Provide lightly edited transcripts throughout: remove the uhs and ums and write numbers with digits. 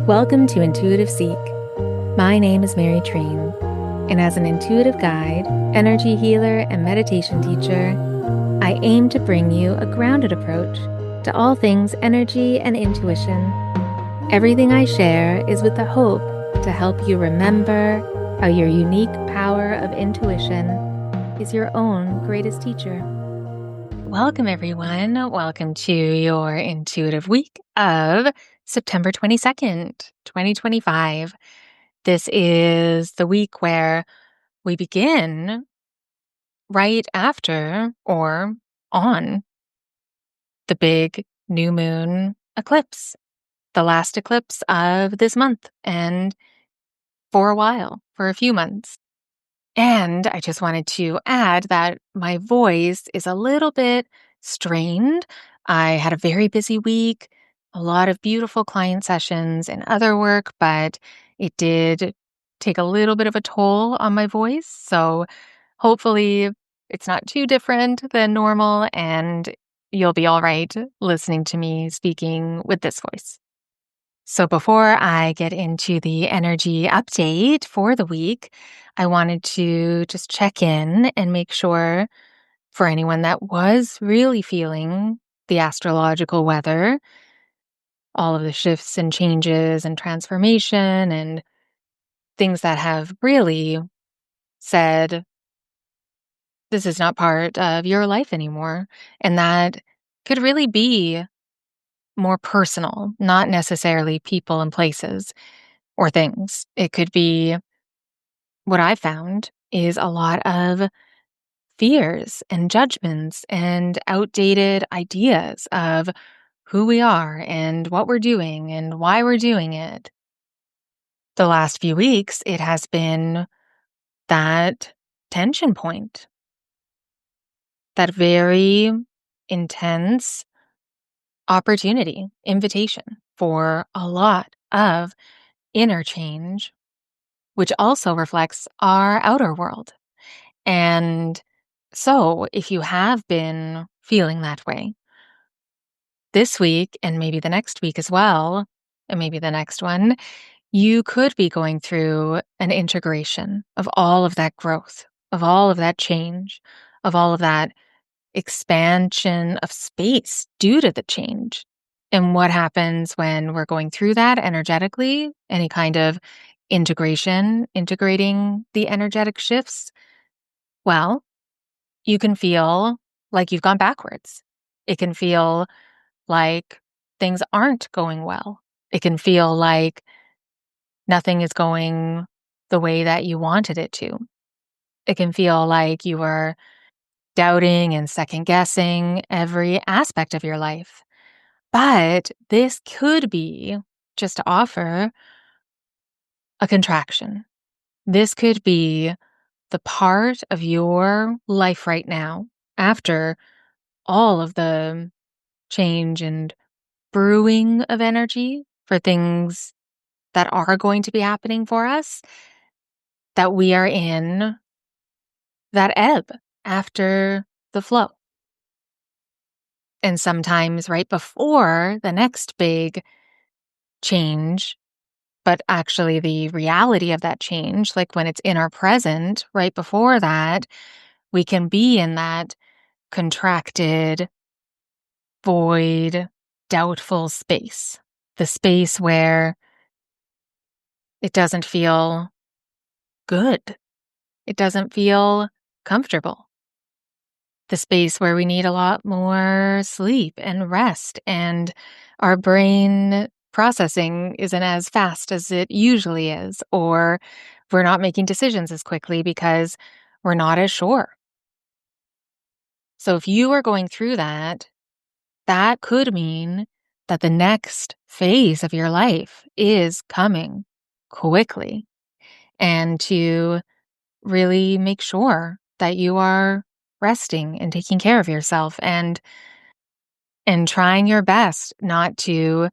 Welcome to Intuitive Seek. My name is Mary Train, and as an intuitive guide, energy healer, and meditation teacher, I aim to bring you a grounded approach to all things energy and intuition. Everything I share is with the hope to help you remember how your unique power of intuition is your own greatest teacher. Welcome, everyone. Welcome to your intuitive week of September 22nd, 2025. This is the week where we begin right after or on the big new moon eclipse, the last eclipse of this month, and for a while, for a few months. And I just wanted to add that my voice is a little bit strained. I had a very busy week, a lot of beautiful client sessions and other work, but it did take a little bit of a toll on my voice. So hopefully it's not too different than normal and you'll be all right listening to me speaking with this voice. So before I get into the energy update for the week, I wanted to just check in and make sure for anyone that was really feeling the astrological weather, all of the shifts and changes and transformation and things that have really said, this is not part of your life anymore. And that could really be more personal, not necessarily people and places or things. It could be what I found is a lot of fears and judgments and outdated ideas of who we are and what we're doing and why we're doing it. The last few weeks, it has been that tension point, that very intense opportunity, invitation for a lot of inner change, which also reflects our outer world. And so, if you have been feeling that way this week and maybe the next week as well, and maybe the next one, you could be going through an integration of all of that growth, of all of that change, of all of that expansion of space due to the change. And what happens when we're going through that energetically, any kind of integration, integrating the energetic shifts? Well, you can feel like you've gone backwards. It can feel like things aren't going well. It can feel like nothing is going the way that you wanted it to. It can feel like you are doubting and second guessing every aspect of your life. But this could be just to offer a contraction. This could be the part of your life right now after all of the change and brewing of energy for things that are going to be happening for us, that we are in that ebb after the flow. And sometimes right before the next big change, but actually the reality of that change, like when it's in our present, right before that, we can be in that contracted, void, doubtful space. The space where it doesn't feel good. It doesn't feel comfortable. The space where we need a lot more sleep and rest, and our brain processing isn't as fast as it usually is, or we're not making decisions as quickly because we're not as sure. So if you are going through that, that could mean that the next phase of your life is coming quickly, and to really make sure that you are resting and taking care of yourself and trying your best not to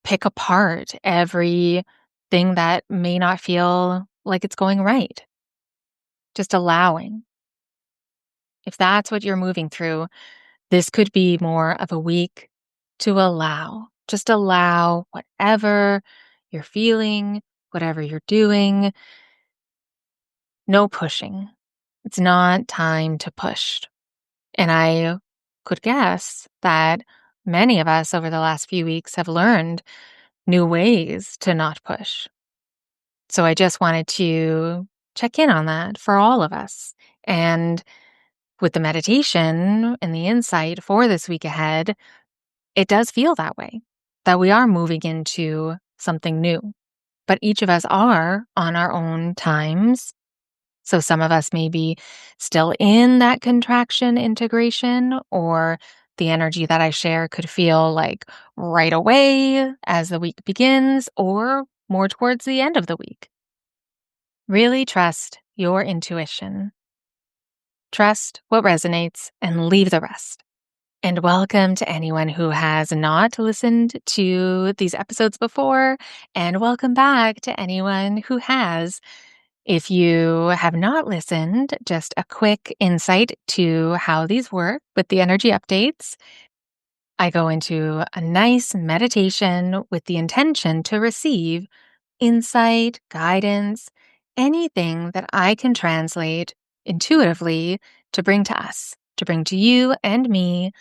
pick apart everything that may not feel like it's going right. Just allowing. If that's what you're moving through, this could be more of a week to allow. Just allow whatever you're feeling, whatever you're doing. No pushing. It's not time to push. And I could guess that many of us over the last few weeks have learned new ways to not push. So I just wanted to check in on that for all of us. And with the meditation and the insight for this week ahead, it does feel that way, that we are moving into something new. But each of us are on our own times. So some of us may be still in that contraction integration, or the energy that I share could feel like right away as the week begins, or more towards the end of the week. Really trust your intuition. Trust what resonates and leave the rest. And welcome to anyone who has not listened to these episodes before, and welcome back to anyone who has. If you have not listened, just a quick insight to how these work with the energy updates. I go into a nice meditation with the intention to receive insight, guidance, anything that I can translate intuitively to bring to us, to bring to you and me,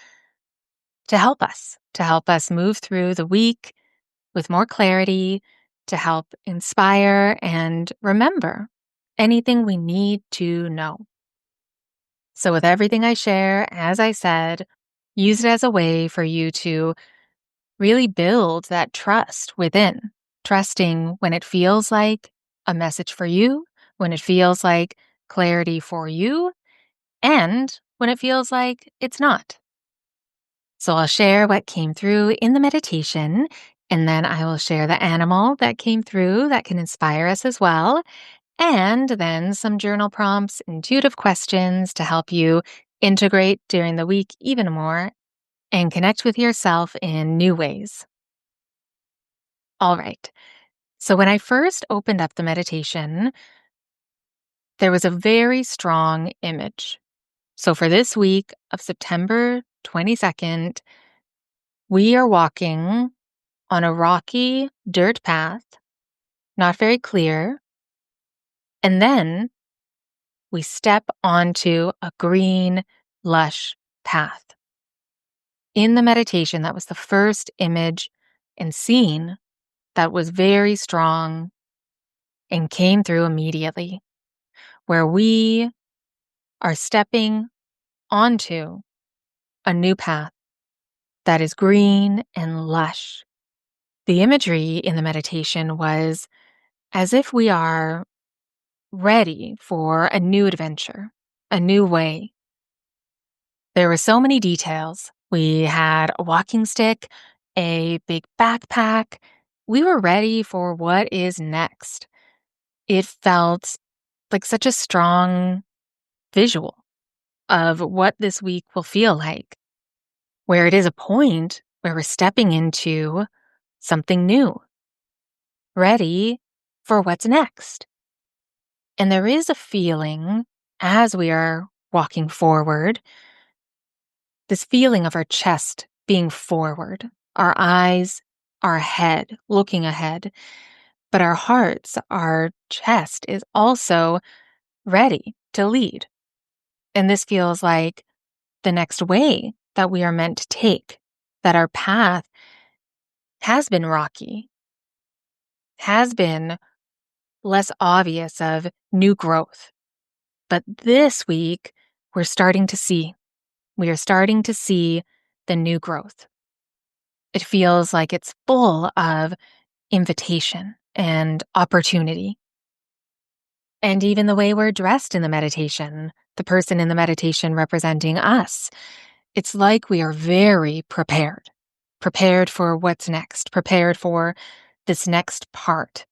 to help us move through the week with more clarity, to help inspire and remember anything we need to know. So, with everything I share, as I said, use it as a way for you to really build that trust within, trusting when it feels like a message for you, when it feels like clarity for you, and when it feels like it's not. So, I'll share what came through in the meditation, and then I will share the animal that came through that can inspire us as well. And then some journal prompts, intuitive questions to help you integrate during the week even more and connect with yourself in new ways. All right. So when I first opened up the meditation, there was a very strong image. So for this week of September 22nd, we are walking on a rocky dirt path, not very clear. And then we step onto a green, lush path. In the meditation, that was the first image and scene that was very strong and came through immediately, where we are stepping onto a new path that is green and lush. The imagery in the meditation was as if we are ready for a new adventure, a new way. There were so many details. We had a walking stick, a big backpack. We were ready for what is next. It felt like such a strong visual of what this week will feel like, where it is a point where we're stepping into something new, ready for what's next. And there is a feeling as we are walking forward, this feeling of our chest being forward, our eyes, our head, looking ahead, but our hearts, our chest is also ready to lead. And this feels like the next way that we are meant to take, that our path has been rocky, has been less obvious of new growth. But this week, we're starting to see, we are starting to see the new growth. It feels like it's full of invitation and opportunity. And even the way we're dressed in the meditation, the person in the meditation representing us, it's like we are very prepared, prepared for what's next, prepared for this next part.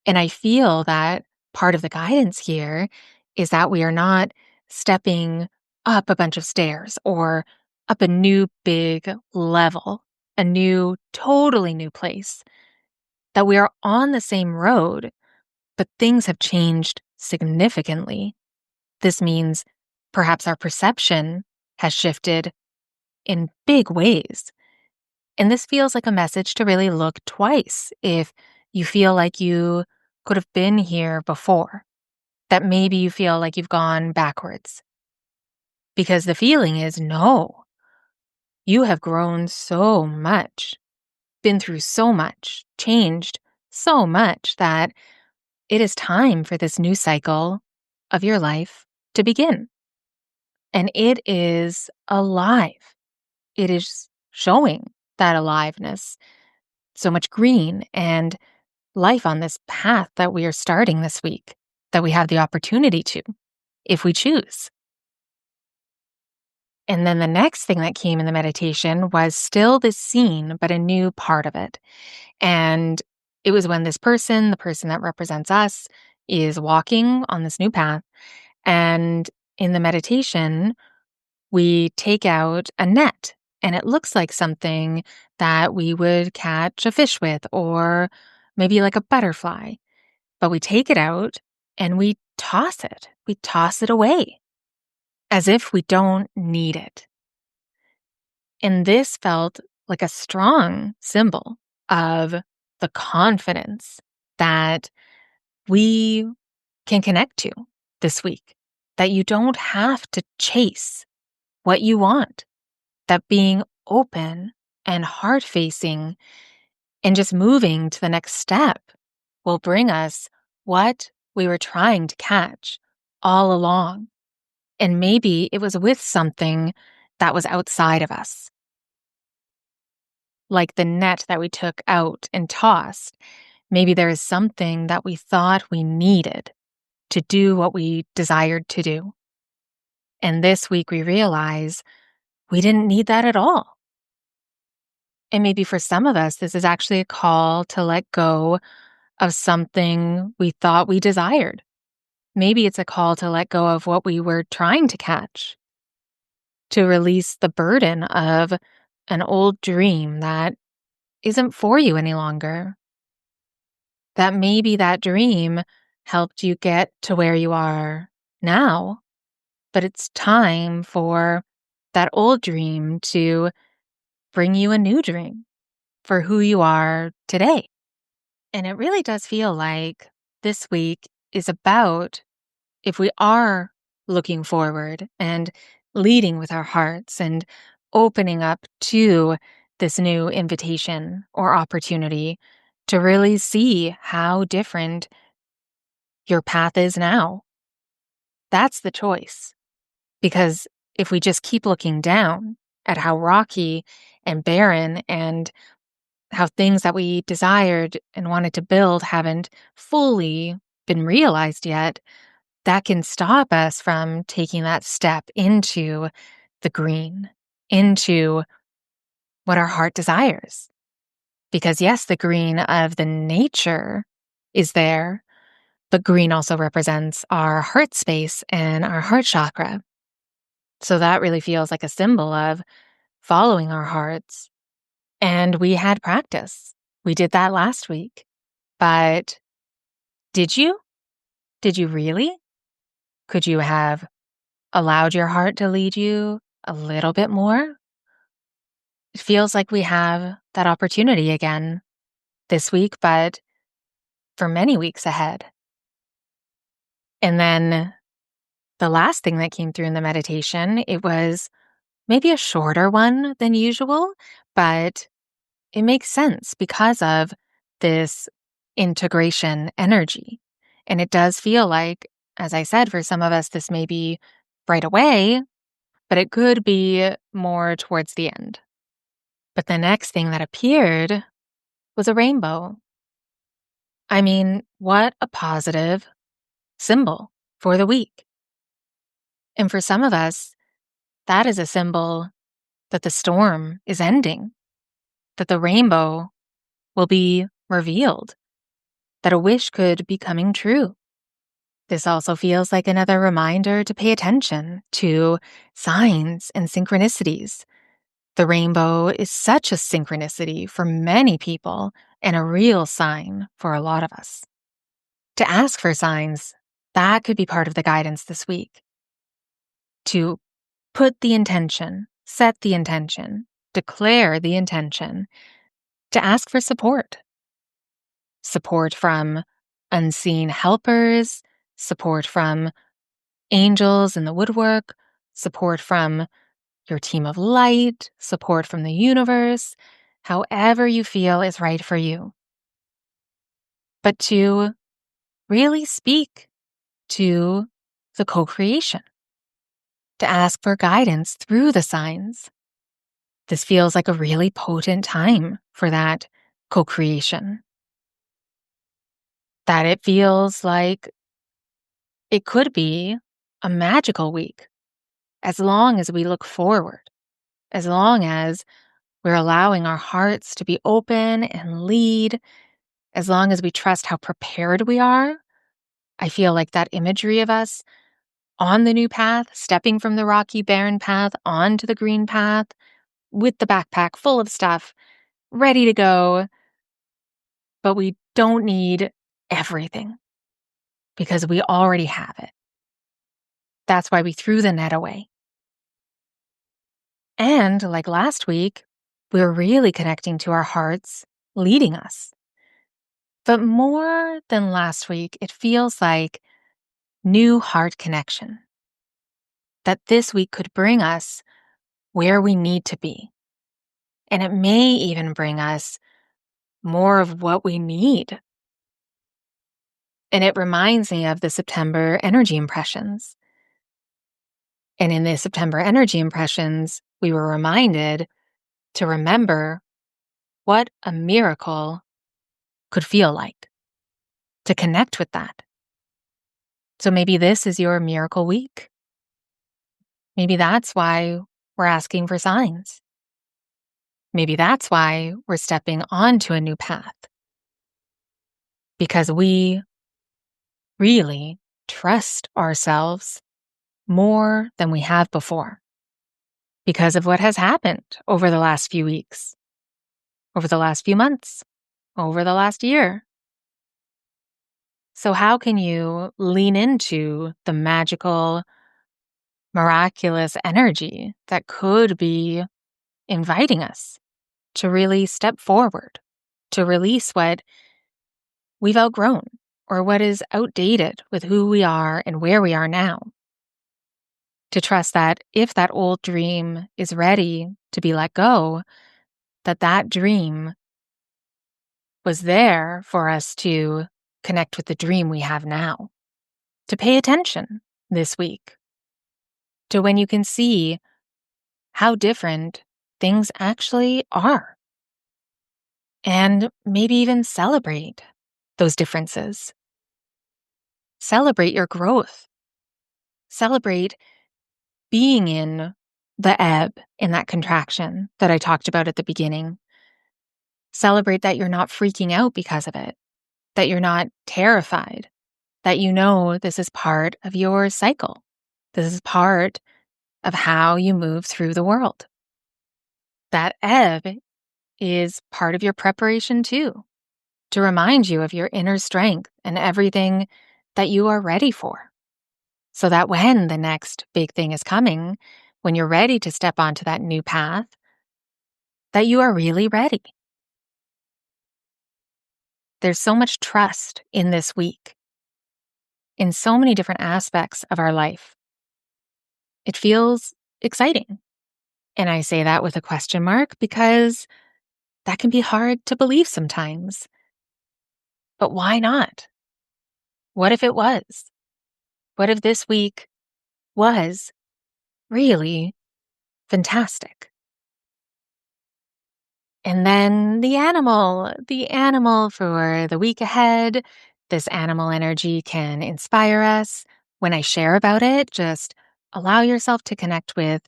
And I feel that part of the guidance here is that we are not stepping up a bunch of stairs or up a new big level, a new, totally new place, that we are on the same road, but things have changed significantly. This means perhaps our perception has shifted in big ways. And this feels like a message to really look twice if you feel like you could have been here before, that maybe you feel like you've gone backwards. Because the feeling is no, you have grown so much, been through so much, changed so much that it is time for this new cycle of your life to begin. And it is alive. It is showing that aliveness, so much green and life on this path that we are starting this week, that we have the opportunity to, if we choose. And then the next thing that came in the meditation was still this scene, but a new part of it. And it was when this person, the person that represents us, is walking on this new path. And in the meditation, we take out a net, and it looks like something that we would catch a fish with, or maybe like a butterfly. But we take it out and we toss it. We toss it away as if we don't need it. And this felt like a strong symbol of the confidence that we can connect to this week, that you don't have to chase what you want, that being open and heart facing and just moving to the next step will bring us what we were trying to catch all along. And maybe it was with something that was outside of us, like the net that we took out and tossed. Maybe there is something that we thought we needed to do what we desired to do. And this week we realize we didn't need that at all. And maybe for some of us, this is actually a call to let go of something we thought we desired. Maybe it's a call to let go of what we were trying to catch, to release the burden of an old dream that isn't for you any longer. That maybe that dream helped you get to where you are now, but it's time for that old dream to bring you a new dream for who you are today. And it really does feel like this week is about, if we are looking forward and leading with our hearts and opening up to this new invitation or opportunity, to really see how different your path is now. That's the choice. Because if we just keep looking down at how rocky and barren and how things that we desired and wanted to build haven't fully been realized yet, that can stop us from taking that step into the green, into what our heart desires. Because yes, the green of the nature is there, but green also represents our heart space and our heart chakra. So that really feels like a symbol of following our hearts. And we had practice. We did that last week. But did you? Did you really? Could you have allowed your heart to lead you a little bit more? It feels like we have that opportunity again this week, but for many weeks ahead. And then the last thing that came through in the meditation, it was maybe a shorter one than usual, but it makes sense because of this integration energy. And it does feel like, as I said, for some of us, this may be right away, but it could be more towards the end. But the next thing that appeared was a rainbow. I mean, what a positive symbol for the week. And for some of us, that is a symbol that the storm is ending, that the rainbow will be revealed, that a wish could be coming true. This also feels like another reminder to pay attention to signs and synchronicities. The rainbow is such a synchronicity for many people and a real sign for a lot of us. To ask for signs, that could be part of the guidance this week. To put the intention, set the intention, declare the intention, to ask for support. support from unseen helpers, support from angels in the woodwork, support from your team of light, support from the universe, however you feel is right for you. But to really speak to the co-creation, to ask for guidance through the signs. This feels like a really potent time for that co-creation. That it feels like it could be a magical week as long as we look forward, as long as we're allowing our hearts to be open and lead, as long as we trust how prepared we are. I feel like that imagery of us on the new path, stepping from the rocky, barren path onto the green path with the backpack full of stuff, ready to go. But we don't need everything because we already have it. That's why we threw the net away. And like last week, we're really connecting to our hearts leading us. But more than last week, it feels like new heart connection. That this week could bring us where we need to be. And it may even bring us more of what we need. And it reminds me of the September energy impressions. And in the September energy impressions, we were reminded to remember what a miracle could feel like, to connect with that. So maybe this is your miracle week. Maybe that's why we're asking for signs. Maybe that's why we're stepping onto a new path. Because we really trust ourselves more than we have before. Because of what has happened over the last few weeks, over the last few months, over the last year. So how can you lean into the magical, miraculous energy that could be inviting us to really step forward, to release what we've outgrown or what is outdated with who we are and where we are now? To trust that if that old dream is ready to be let go, that dream was there for us to connect with the dream we have now. To pay attention this week to when you can see how different things actually are. And maybe even celebrate those differences. Celebrate your growth. Celebrate being in the ebb, in that contraction that I talked about at the beginning. Celebrate that you're not freaking out because of it, that you're not terrified, that you know this is part of your cycle. This is part of how you move through the world. That ebb is part of your preparation too, to remind you of your inner strength and everything that you are ready for. So that when the next big thing is coming, when you're ready to step onto that new path, that you are really ready. There's so much trust in this week, in so many different aspects of our life. It feels exciting. And I say that with a question mark because that can be hard to believe sometimes. But why not? What if it was? What if this week was really fantastic? And then the animal for the week ahead. This animal energy can inspire us. When I share about it, just allow yourself to connect with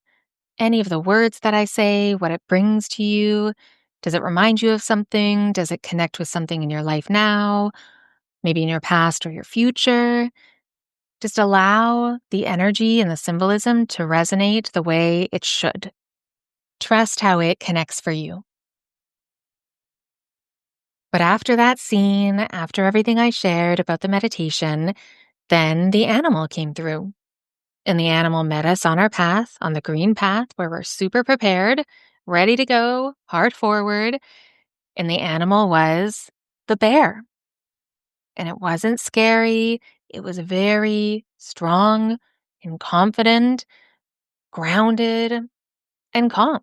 any of the words that I say, what it brings to you. Does it remind you of something? Does it connect with something in your life now? Maybe in your past or your future? Just allow the energy and the symbolism to resonate the way it should. Trust how it connects for you. But after that scene, after everything I shared about the meditation, then the animal came through. And the animal met us on our path, on the green path, where we're super prepared, ready to go, heart forward. And the animal was the bear. and it wasn't scary. It was very strong and confident, grounded, and calm.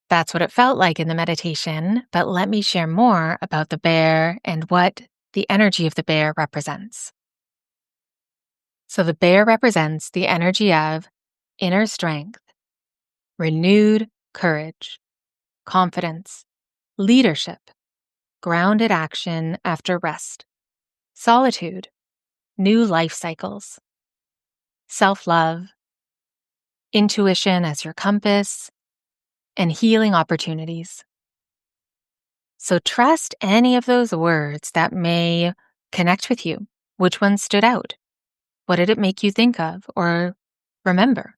That's what it felt like in the meditation, but let me share more about the bear and what the energy of the bear represents. So the bear represents the energy of inner strength, renewed courage, confidence, leadership, grounded action after rest, solitude, new life cycles, self-love, intuition as your compass, and healing opportunities. So trust any of those words that may connect with you. Which one stood out? What did it make you think of or remember?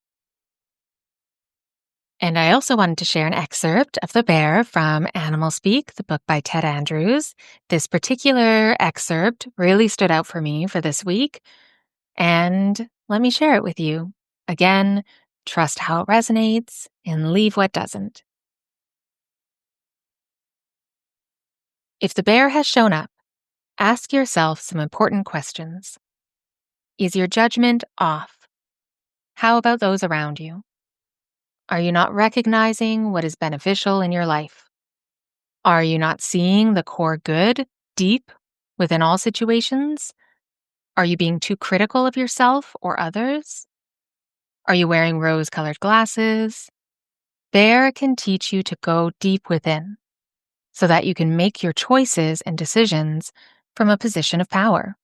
And I also wanted to share an excerpt of The Bear from Animal Speak, the book by Ted Andrews. This particular excerpt really stood out for me for this week, and let me share it with you. Again, trust how it resonates and leave what doesn't. If the bear has shown up, ask yourself some important questions. Is your judgment off? How about those around you? Are you not recognizing what is beneficial in your life? Are you not seeing the core good deep within all situations? Are you being too critical of yourself or others? Are you wearing rose-colored glasses? Bear can teach you to go deep within so that you can make your choices and decisions from a position of power.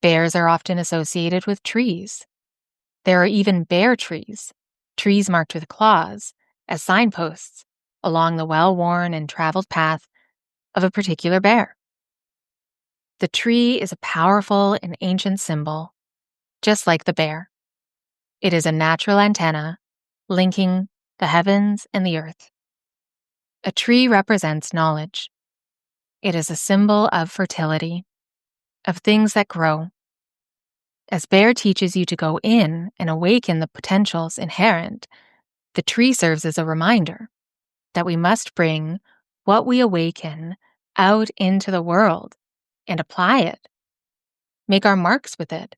Bears are often associated with trees. There are even bear trees, trees marked with claws, as signposts along the well-worn and traveled path of a particular bear. The tree is a powerful and ancient symbol, just like the bear. It is a natural antenna linking the heavens and the earth. A tree represents knowledge. It is a symbol of fertility, of things that grow. As bear teaches you to go in and awaken the potentials inherent, the tree serves as a reminder that we must bring what we awaken out into the world and apply it, make our marks with it.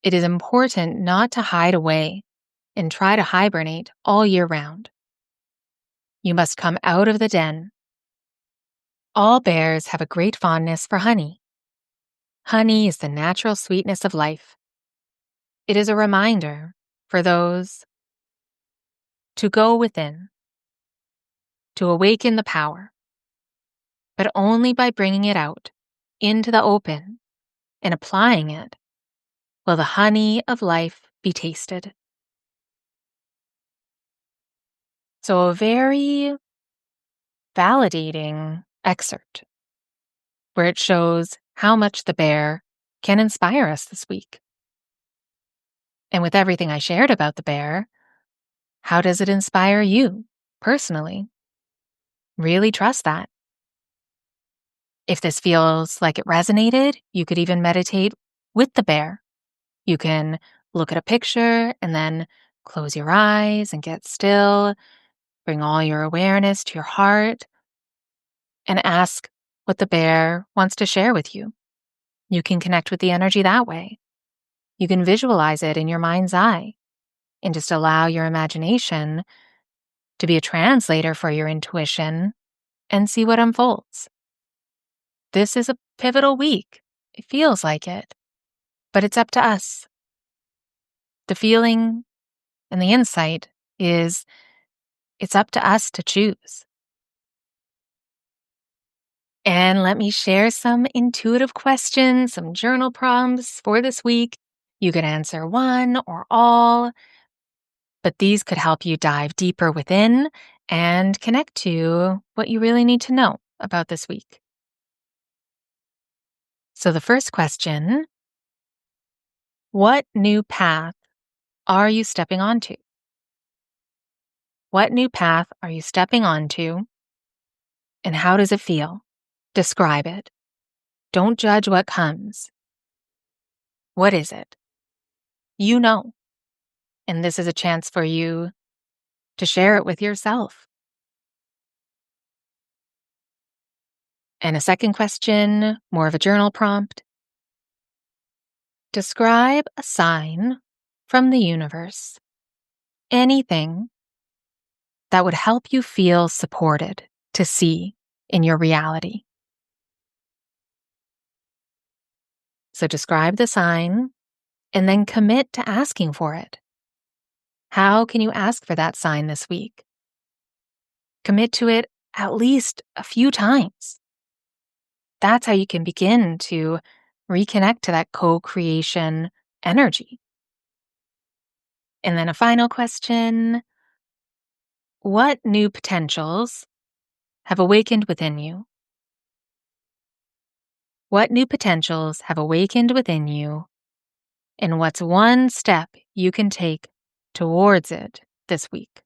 It is important not to hide away and try to hibernate all year round. You must come out of the den. All bears have a great fondness for honey. Honey is the natural sweetness of life. It is a reminder for those to go within, to awaken the power, but only by bringing it out into the open and applying it will the honey of life be tasted. So a very validating excerpt where it shows how much the bear can inspire us this week. And with everything I shared about the bear, how does it inspire you personally? Really trust that. If this feels like it resonated, you could even meditate with the bear. You can look at a picture and then close your eyes and get still, bring all your awareness to your heart, and ask what the bear wants to share with you. You can connect with the energy that way. You can visualize it in your mind's eye and just allow your imagination to be a translator for your intuition and see what unfolds. This is a pivotal week. It feels like it, but it's up to us. The feeling and the insight is it's up to us to choose. And let me share some intuitive questions, some journal prompts for this week. You could answer one or all, but these could help you dive deeper within and connect to what you really need to know about this week. So the first question, what new path are you stepping onto? What new path are you stepping onto, and how does it feel? Describe it. Don't judge what comes. What is it? You know. And this is a chance for you to share it with yourself. And a second question, more of a journal prompt. Describe a sign from the universe, anything that would help you feel supported to see in your reality. So describe the sign and then commit to asking for it. How can you ask for that sign this week? Commit to it at least a few times. That's how you can begin to reconnect to that co-creation energy. And then a final question. What new potentials have awakened within you? What new potentials have awakened within you? And what's one step you can take towards it this week?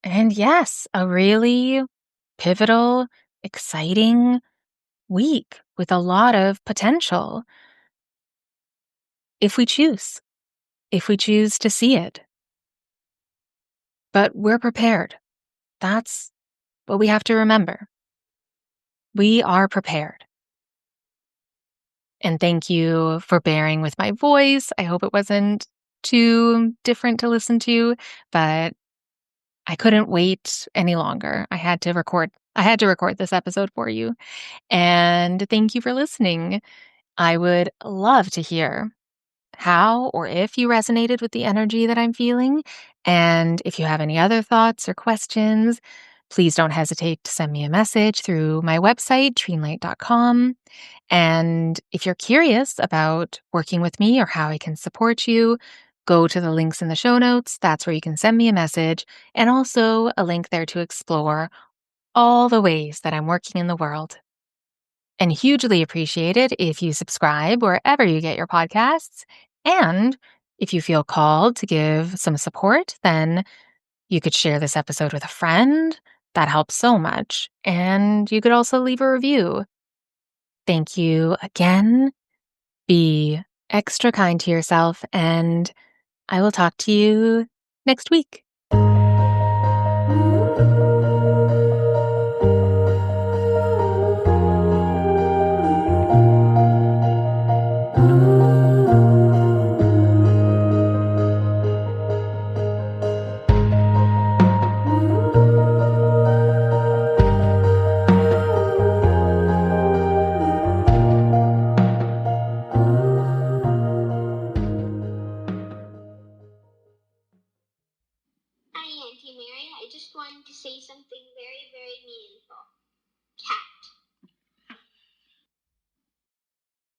And yes, a really pivotal, exciting week with a lot of potential if we choose, if we choose to see it. But we're prepared. That's what we have to remember. We are prepared. And thank you for bearing with my voice. I hope it wasn't too different to listen to, but I couldn't wait any longer. I had to record this episode for you. And thank you for listening. I would love to hear how or if you resonated with the energy that I'm feeling. And if you have any other thoughts or questions, please don't hesitate to send me a message through my website, treenlight.com. And if you're curious about working with me or how I can support you, go to the links in the show notes. That's where you can send me a message, and also a link there to explore all the ways that I'm working in the world. And hugely appreciated if you subscribe wherever you get your podcasts. And if you feel called to give some support, then you could share this episode with a friend. That helps so much. And you could also leave a review. Thank you again. Be extra kind to yourself, and I will talk to you next week.